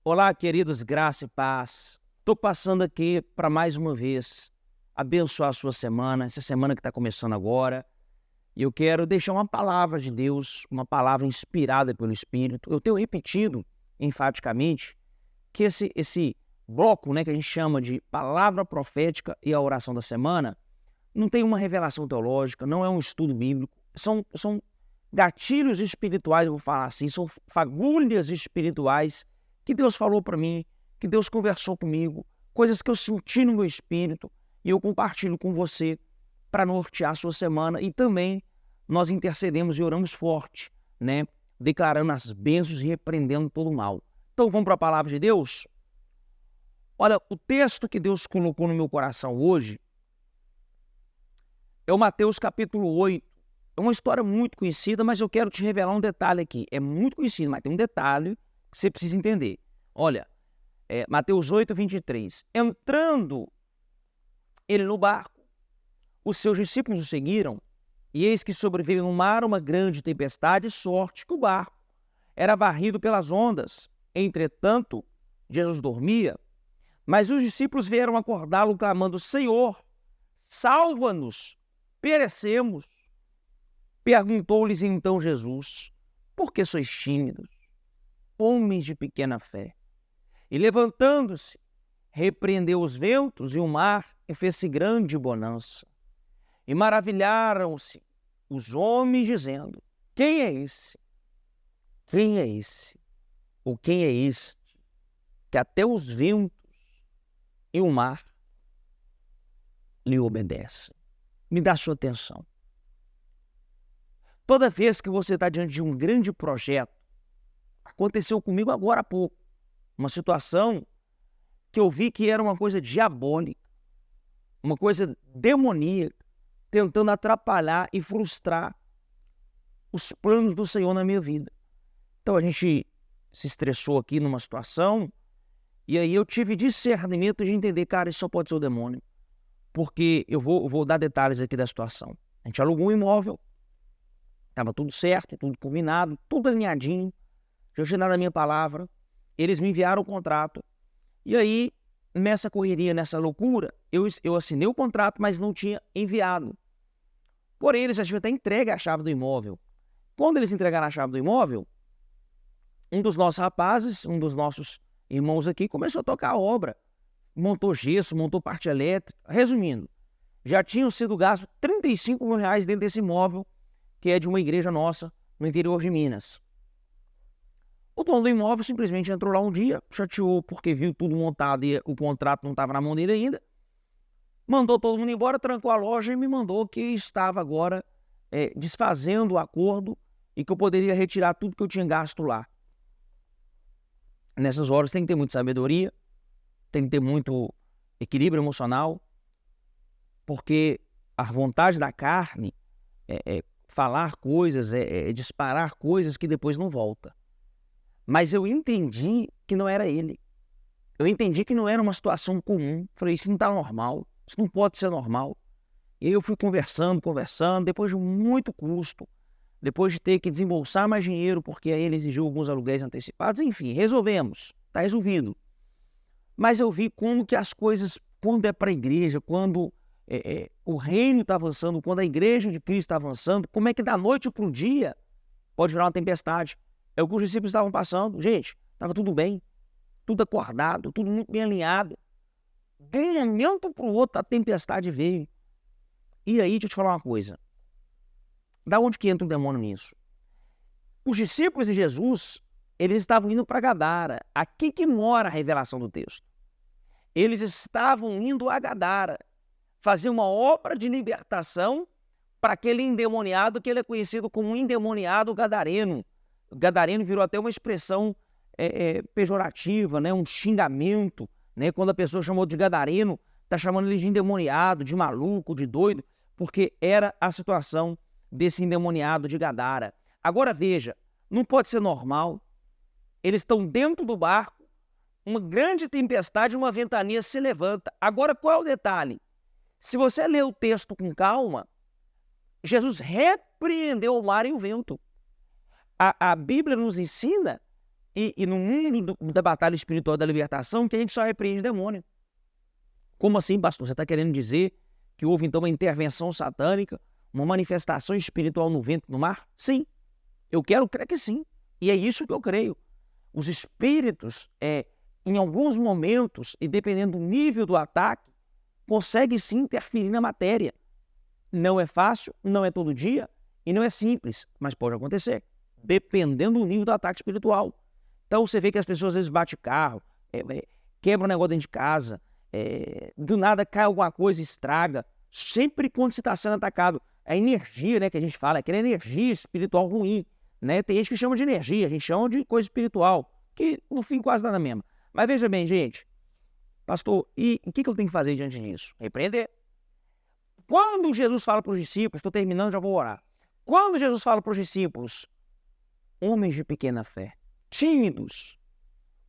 Olá, queridos, graça e paz. Estou passando aqui para mais uma vez abençoar a sua semana, essa semana que está começando agora. E eu quero deixar uma palavra de Deus, uma palavra inspirada pelo Espírito. Eu tenho repetido enfaticamente que esse bloco, que a gente chama de palavra profética e a oração da semana, não tem uma revelação teológica, não é um estudo bíblico, são gatilhos espirituais, eu vou falar assim, são fagulhas espirituais que Deus falou para mim, que Deus conversou comigo, coisas que eu senti no meu espírito e eu compartilho com você para nortear a sua semana. E também nós intercedemos e oramos forte, declarando as bênçãos e repreendendo todo o mal. Então vamos para a palavra de Deus? Olha, o texto que Deus colocou no meu coração hoje é o Mateus capítulo 8. É uma história muito conhecida, mas eu quero te revelar um detalhe aqui. É muito conhecido, mas tem um detalhe que você precisa entender. Olha, Mateus 8, 23. Entrando ele no barco, os seus discípulos o seguiram, e eis que sobreveio no mar uma grande tempestade, sorte que o barco era varrido pelas ondas. Entretanto, Jesus dormia, mas os discípulos vieram acordá-lo, clamando: Senhor, salva-nos, perecemos. Perguntou-lhes então Jesus: por que sois tímidos, homens de pequena fé? E levantando-se, repreendeu os ventos e o mar, e fez-se grande bonança. E maravilharam-se os homens, dizendo: quem é esse? Quem é esse? Ou quem é este, que até os ventos e o mar lhe obedecem? Me dá sua atenção. Toda vez que você está diante de um grande projeto, aconteceu comigo agora há pouco, uma situação que eu vi que era uma coisa diabólica, uma coisa demoníaca, tentando atrapalhar e frustrar os planos do Senhor na minha vida. Então a gente se estressou aqui numa situação, e aí eu tive discernimento de entender, cara, isso só pode ser o demônio. Porque eu vou dar detalhes aqui da situação. A gente alugou um imóvel, estava tudo certo, tudo combinado, tudo alinhadinho, já tinha dado a minha palavra, eles me enviaram o contrato, e aí, nessa correria, nessa loucura, eu assinei o contrato, mas não tinha enviado. Porém, eles já tinham até entregue a chave do imóvel. Quando eles entregaram a chave do imóvel, um dos nossos rapazes, um dos nossos irmãos aqui, começou a tocar a obra. Montou gesso, montou parte elétrica. Resumindo, já tinham sido gastos R$35 mil dentro desse imóvel, que é de uma igreja nossa no interior de Minas. O dono do imóvel simplesmente entrou lá um dia, chateou porque viu tudo montado e o contrato não estava na mão dele ainda, mandou todo mundo embora, trancou a loja e me mandou que estava agora desfazendo o acordo e que eu poderia retirar tudo que eu tinha gasto lá. Nessas horas tem que ter muita sabedoria, tem que ter muito equilíbrio emocional, porque a vontade da carne é falar coisas, disparar coisas que depois não volta. Mas eu entendi que não era ele. Eu entendi que não era uma situação comum. Falei, isso não está normal, isso não pode ser normal. E aí eu fui conversando, depois de muito custo, depois de ter que desembolsar mais dinheiro, porque aí ele exigiu alguns aluguéis antecipados, enfim, resolvemos, está resolvido. Mas eu vi como que as coisas, quando é para a igreja, quando o reino está avançando, quando a igreja de Cristo está avançando, como é que da noite para o dia pode virar uma tempestade. É o que os discípulos estavam passando. Gente, estava tudo bem, tudo acordado, tudo muito bem alinhado. De um momento para o outro, a tempestade veio. E aí, deixa eu te falar uma coisa. Da onde que entra o demônio nisso? Os discípulos de Jesus, eles estavam indo para Gadara. Aqui que mora a revelação do texto. Eles estavam indo a Gadara fazer uma obra de libertação para aquele endemoniado que ele é conhecido como um endemoniado gadareno. O gadareno virou até uma expressão pejorativa, um xingamento. Quando a pessoa chamou de gadareno, está chamando ele de endemoniado, de maluco, de doido, porque era a situação desse endemoniado de Gadara. Agora veja, não pode ser normal. Eles estão dentro do barco, uma grande tempestade, uma ventania se levanta. Agora qual é o detalhe? Se você ler o texto com calma, Jesus repreendeu o mar e o vento. A Bíblia nos ensina e no mundo da batalha espiritual da libertação que a gente só repreende demônio. Como assim, pastor? Você está querendo dizer que houve então uma intervenção satânica, uma manifestação espiritual no vento, no mar? Sim, eu quero crer que sim. E é isso que eu creio. Os espíritos, em alguns momentos, e dependendo do nível do ataque, conseguem sim interferir na matéria. Não é fácil, não é todo dia e não é simples, mas pode acontecer, dependendo do nível do ataque espiritual. Então você vê que as pessoas às vezes batem carro, quebram um negócio dentro de casa, do nada cai alguma coisa, estraga. Sempre quando você está sendo atacado, a energia, né, que a gente fala, aquela energia espiritual ruim, né? Tem gente que chama de energia, a gente chama de coisa espiritual, que no fim quase dá na mesma. Mas veja bem, gente, pastor, e o que eu tenho que fazer diante disso? Repreender. Quando Jesus fala para os discípulos, estou terminando, já vou orar. Quando Jesus fala para os discípulos, homens de pequena fé, tímidos,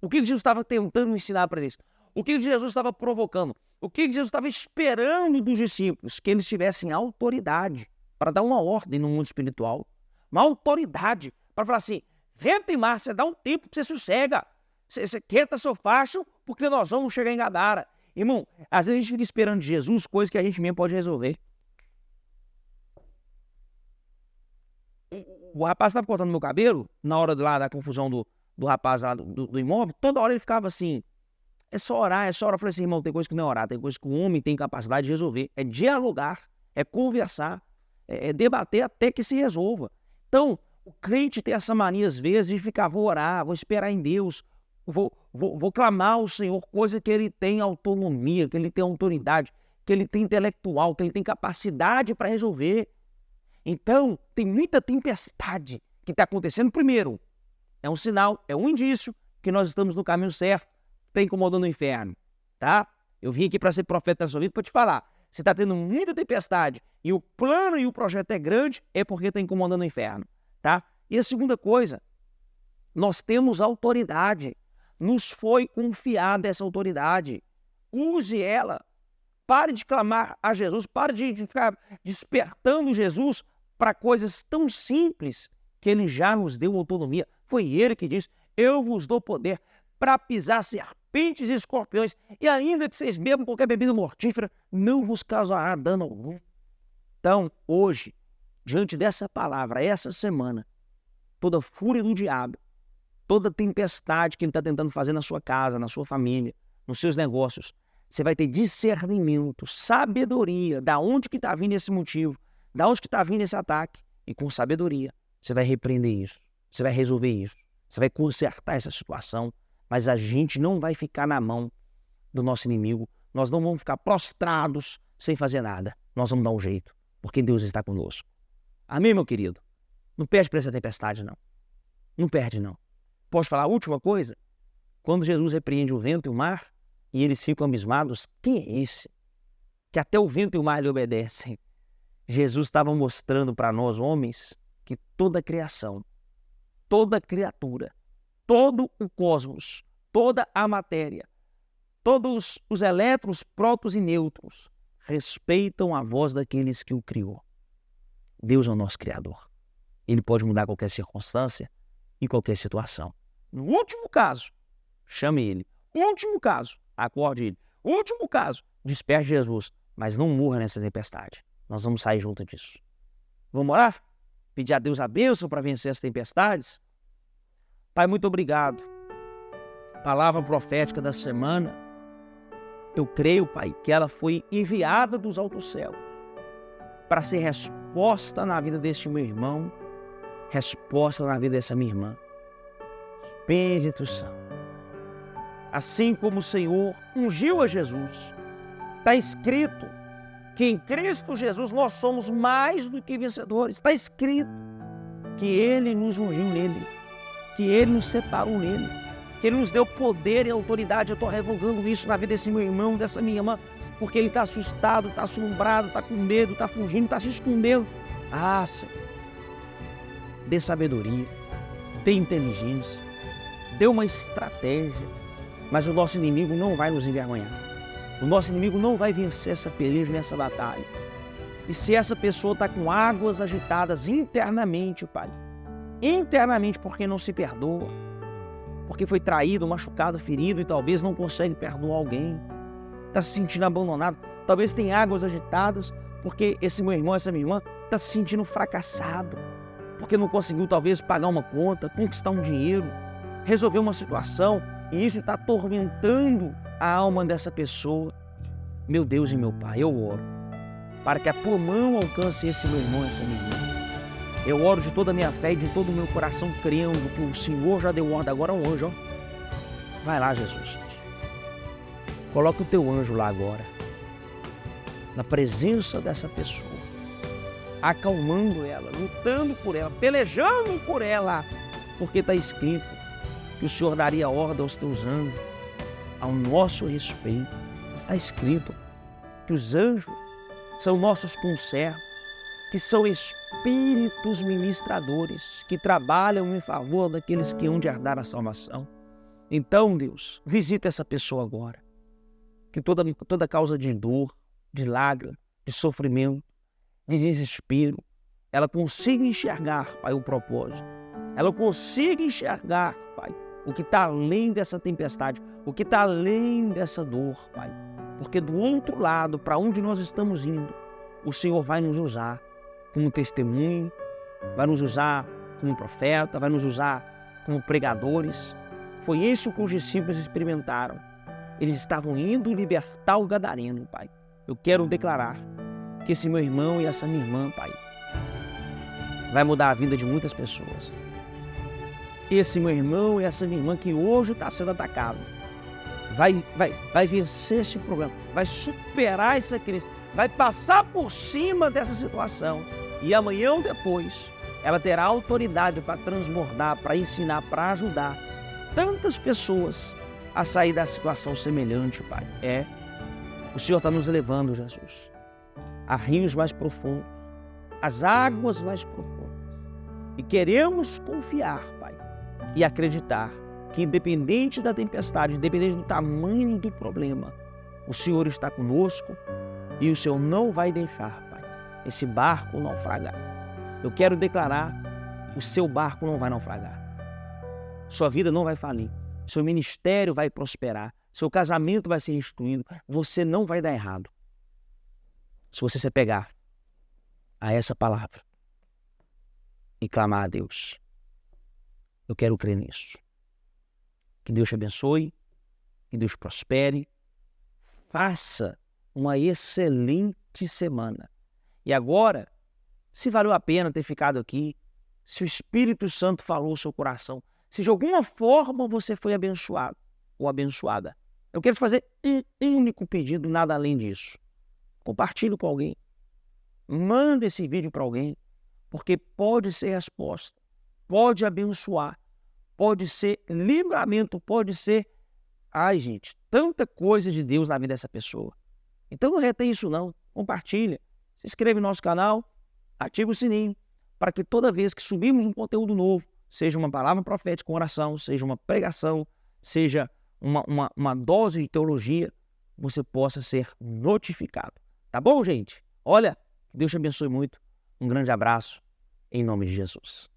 o que Jesus estava tentando ensinar para eles? O que Jesus estava provocando? O que Jesus estava esperando dos discípulos? Que eles tivessem autoridade para dar uma ordem no mundo espiritual. Uma autoridade para falar assim, vento e mar, você dá um tempo, você sossega. Você quieta seu facho, porque nós vamos chegar em Gadara. Irmão, às vezes a gente fica esperando de Jesus coisas que a gente mesmo pode resolver. O rapaz estava cortando meu cabelo, na hora lá da confusão do rapaz lá do imóvel, toda hora ele ficava assim, é só orar, é só orar. Eu falei assim, irmão, tem coisa que não é orar, tem coisa que o homem tem capacidade de resolver. É dialogar, é conversar, é debater até que se resolva. Então, o crente tem essa mania às vezes de ficar, vou orar, vou esperar em Deus, vou clamar ao Senhor, coisa que ele tem autonomia, que ele tem autoridade, que ele tem intelectual, que ele tem capacidade para resolver. Então, tem muita tempestade que está acontecendo. Primeiro, é um sinal, é um indício que nós estamos no caminho certo, está incomodando o inferno, tá? Eu vim aqui para ser profeta da sua vida para te falar. Se está tendo muita tempestade e o plano e o projeto é grande, é porque está incomodando o inferno, tá? E a segunda coisa, nós temos autoridade. Nos foi confiada essa autoridade. Use ela. Pare de clamar a Jesus, pare de ficar despertando Jesus para coisas tão simples que ele já nos deu autonomia. Foi ele que disse, eu vos dou poder para pisar serpentes e escorpiões, e ainda que vocês bebam qualquer bebida mortífera, não vos causará dano algum. Então, hoje, diante dessa palavra, essa semana, toda fúria do diabo, toda tempestade que ele está tentando fazer na sua casa, na sua família, nos seus negócios, você vai ter discernimento, sabedoria, da onde que está vindo esse motivo, da onde que está vindo esse ataque, e com sabedoria, você vai repreender isso, você vai resolver isso, você vai consertar essa situação, mas a gente não vai ficar na mão do nosso inimigo, nós não vamos ficar prostrados sem fazer nada, nós vamos dar um jeito, porque Deus está conosco. Amém, meu querido? Não perde para essa tempestade, não. Não perde, não. Posso falar a última coisa? Quando Jesus repreende o vento e o mar, e eles ficam abismados, quem é esse? Que até o vento e o mar lhe obedecem. Jesus estava mostrando para nós, homens, que toda a criação, toda criatura, todo o cosmos, toda a matéria, todos os elétrons, prótons e nêutrons respeitam a voz daqueles que o criou. Deus é o nosso Criador. Ele pode mudar qualquer circunstância e qualquer situação. No último caso, chame ele. Último caso, acorde ele. Último caso, desperte Jesus, mas não morra nessa tempestade. Nós vamos sair junto disso. Vamos orar? Pedir a Deus a bênção para vencer as tempestades? Pai, muito obrigado. Palavra profética da semana. Eu creio, Pai, que ela foi enviada dos altos céus para ser resposta na vida deste meu irmão, resposta na vida dessa minha irmã. Espírito Santo, assim como o Senhor ungiu a Jesus, está escrito que em Cristo Jesus nós somos mais do que vencedores. Está escrito que Ele nos ungiu nele, que Ele nos separou nele, que Ele nos deu poder e autoridade. Eu estou revogando isso na vida desse meu irmão, dessa minha irmã, porque ele está assustado, está assombrado, está com medo, está fugindo, está se escondendo. Ah, Senhor, dê sabedoria, dê inteligência, dê uma estratégia, mas o nosso inimigo não vai nos envergonhar. O nosso inimigo não vai vencer essa peleja nessa batalha. E se essa pessoa está com águas agitadas internamente, Pai, internamente porque não se perdoa, porque foi traído, machucado, ferido e talvez não consegue perdoar alguém. Está se sentindo abandonado. Talvez tenha águas agitadas porque esse meu irmão, essa minha irmã está se sentindo fracassado, porque não conseguiu talvez pagar uma conta, conquistar um dinheiro, resolver uma situação, e isso está atormentando a alma dessa pessoa. Meu Deus e meu Pai, eu oro para que a tua mão alcance esse meu irmão, essa minha irmã. Eu oro de toda a minha fé e de todo o meu coração, crendo que o Senhor já deu ordem agora ao anjo. Ó. Vai lá, Jesus. Coloca o teu anjo lá agora, na presença dessa pessoa, acalmando ela, lutando por ela, pelejando por ela, porque está escrito que o Senhor daria ordem aos teus anjos ao nosso respeito. Está escrito que os anjos são nossos conservos, que são espíritos ministradores, que trabalham em favor daqueles que hão de herdar a salvação. Então, Deus, visita essa pessoa agora, que toda causa de dor, de lágrima, de sofrimento, de desespero, ela consiga enxergar, Pai, o propósito. Ela consiga enxergar, Pai, o que está além dessa tempestade, o que está além dessa dor, Pai. Porque do outro lado, para onde nós estamos indo, o Senhor vai nos usar como testemunho, vai nos usar como profeta, vai nos usar como pregadores. Foi isso que os discípulos experimentaram. Eles estavam indo libertar o gadareno, Pai. Eu quero declarar que esse meu irmão e essa minha irmã, Pai, vai mudar a vida de muitas pessoas. Esse meu irmão e essa minha irmã que hoje está sendo atacado, vai vencer esse problema, vai superar essa crise, vai passar por cima dessa situação e amanhã ou depois ela terá autoridade para transbordar, para ensinar, para ajudar tantas pessoas a sair da situação semelhante, Pai. O Senhor está nos levando, Jesus, a rios mais profundos, as águas mais profundas. E queremos confiar, Pai, e acreditar que independente da tempestade, independente do tamanho do problema, o Senhor está conosco e o Senhor não vai deixar, Pai, esse barco naufragar. Eu quero declarar, o seu barco não vai naufragar. Sua vida não vai falir. Seu ministério vai prosperar. Seu casamento vai ser instituído. Você não vai dar errado. Se você se apegar a essa palavra e clamar a Deus. Eu quero crer nisso. Que Deus te abençoe, que Deus prospere. Faça uma excelente semana. E agora, se valeu a pena ter ficado aqui, se o Espírito Santo falou ao seu coração, se de alguma forma você foi abençoado ou abençoada, eu quero te fazer um único pedido, nada além disso. Compartilhe com alguém. Manda esse vídeo para alguém, porque pode ser resposta, pode abençoar, pode ser livramento, pode ser... Ai, gente, tanta coisa de Deus na vida dessa pessoa. Então não retém isso não, compartilha, se inscreve no nosso canal, ativa o sininho, para que toda vez que subirmos um conteúdo novo, seja uma palavra profética com oração, seja uma pregação, seja uma dose de teologia, você possa ser notificado. Tá bom, gente? Olha, Deus te abençoe muito. Um grande abraço, em nome de Jesus.